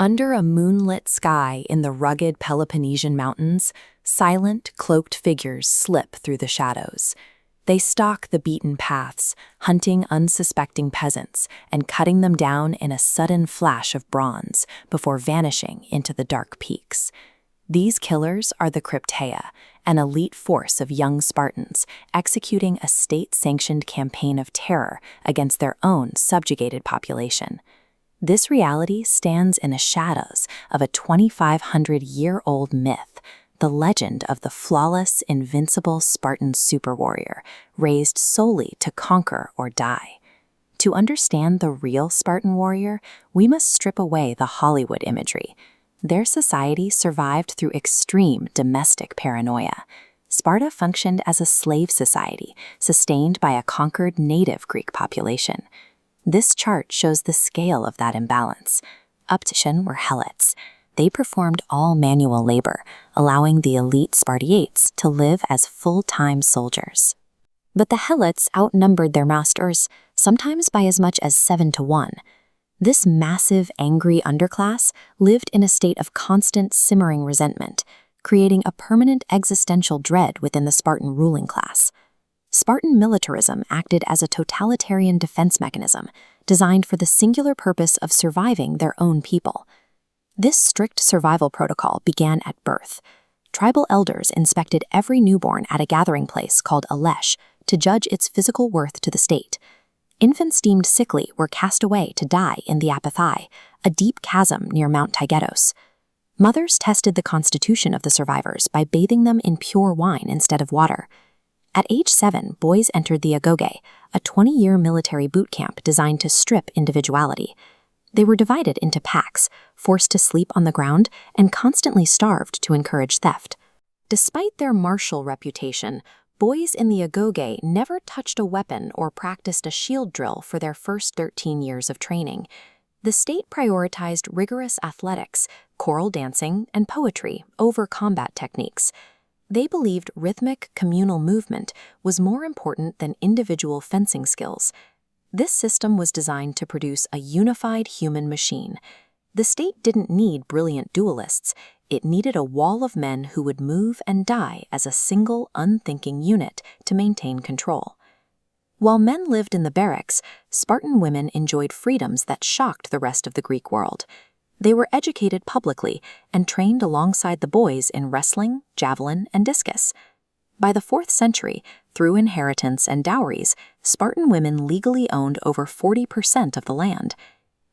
Under a moonlit sky in the rugged Peloponnesian mountains, silent, cloaked figures slip through the shadows. They stalk the beaten paths, hunting unsuspecting peasants and cutting them down in a sudden flash of bronze before vanishing into the dark peaks. These killers are the Crypteia, an elite force of young Spartans executing a state-sanctioned campaign of terror against their own subjugated population. This reality stands in the shadows of a 2,500-year-old myth, the legend of the flawless, invincible Spartan superwarrior, raised solely to conquer or die. To understand the real Spartan warrior, we must strip away the Hollywood imagery. Their society survived through extreme domestic paranoia. Sparta functioned as a slave society, sustained by a conquered native Greek population. This chart shows the scale of that imbalance. Upton were helots. They performed all manual labor, allowing the elite Spartiates to live as full-time soldiers. But the helots outnumbered their masters, sometimes by as much as 7-1. This massive, angry underclass lived in a state of constant simmering resentment, creating a permanent existential dread within the Spartan ruling class. Spartan militarism acted as a totalitarian defense mechanism designed for the singular purpose of surviving their own people. This strict survival protocol began at birth. Tribal elders inspected every newborn at a gathering place called a lesh to judge its physical worth to the state. Infants deemed sickly were cast away to die in the Apathae, a deep chasm near Mount Taygetos. Mothers tested the constitution of the survivors by bathing them in pure wine instead of water. At age 7, boys entered the agoge, a 20-year military boot camp designed to strip individuality. They were divided into packs, forced to sleep on the ground, and constantly starved to encourage theft. Despite their martial reputation, boys in the agoge never touched a weapon or practiced a shield drill for their first 13 years of training. The state prioritized rigorous athletics, choral dancing, and poetry over combat techniques. They believed rhythmic, communal movement was more important than individual fencing skills. This system was designed to produce a unified human machine. The state didn't need brilliant duelists. It needed a wall of men who would move and die as a single, unthinking unit to maintain control. While men lived in the barracks, Spartan women enjoyed freedoms that shocked the rest of the Greek world. They were educated publicly and trained alongside the boys in wrestling, javelin, and discus. By the 4th century, through inheritance and dowries, Spartan women legally owned over 40% of the land.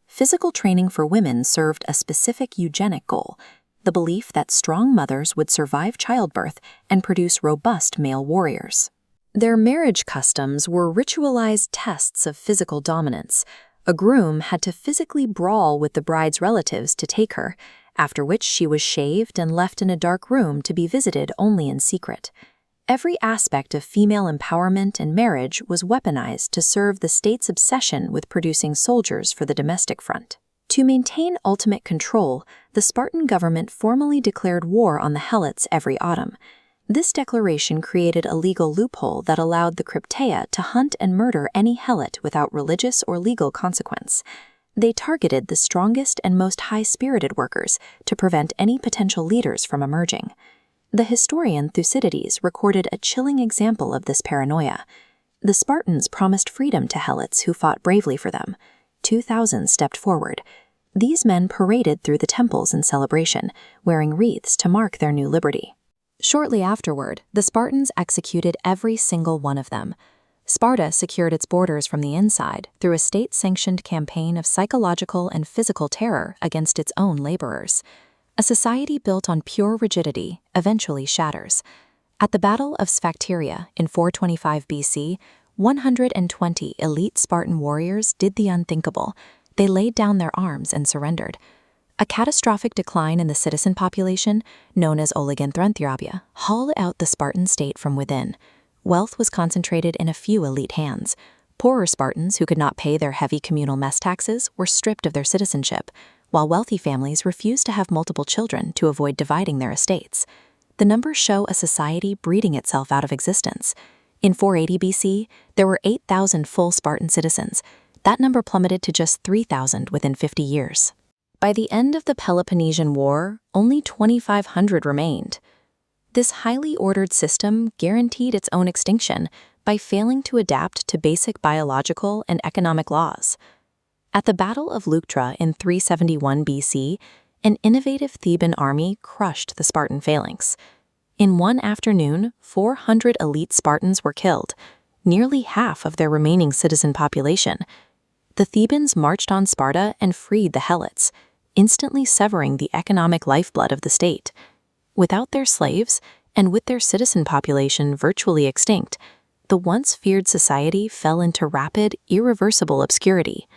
Physical training for women served a specific eugenic goal, the belief that strong mothers would survive childbirth and produce robust male warriors. Their marriage customs were ritualized tests of physical dominance. A groom had to physically brawl with the bride's relatives to take her, after which she was shaved and left in a dark room to be visited only in secret. Every aspect of female empowerment and marriage was weaponized to serve the state's obsession with producing soldiers for the domestic front. To maintain ultimate control, the Spartan government formally declared war on the helots every autumn. This declaration created a legal loophole that allowed the Crypteia to hunt and murder any helot without religious or legal consequence. They targeted the strongest and most high-spirited workers to prevent any potential leaders from emerging. The historian Thucydides recorded a chilling example of this paranoia. The Spartans promised freedom to helots who fought bravely for them. 2,000 stepped forward. These men paraded through the temples in celebration, wearing wreaths to mark their new liberty. Shortly afterward, the Spartans executed every single one of them. Sparta secured its borders from the inside through a state-sanctioned campaign of psychological and physical terror against its own laborers. A society built on pure rigidity eventually shatters. At the Battle of Sphacteria in 425 BC, 120 elite Spartan warriors did the unthinkable. They laid down their arms and surrendered. A catastrophic decline in the citizen population, known as oliganthropia, hollowed out the Spartan state from within. Wealth was concentrated in a few elite hands. Poorer Spartans who could not pay their heavy communal mess taxes were stripped of their citizenship, while wealthy families refused to have multiple children to avoid dividing their estates. The numbers show a society breeding itself out of existence. In 480 BC, there were 8,000 full Spartan citizens. That number plummeted to just 3,000 within 50 years. By the end of the Peloponnesian War, only 2,500 remained. This highly ordered system guaranteed its own extinction by failing to adapt to basic biological and economic laws. At the Battle of Leuctra in 371 BC, an innovative Theban army crushed the Spartan phalanx. In one afternoon, 400 elite Spartans were killed, nearly half of their remaining citizen population. The Thebans marched on Sparta and freed the Helots, instantly severing the economic lifeblood of the state. Without their slaves, and with their citizen population virtually extinct, the once feared society fell into rapid, irreversible obscurity.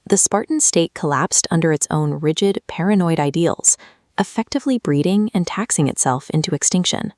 The Spartan state collapsed under its own rigid, paranoid ideals, effectively breeding and taxing itself into extinction.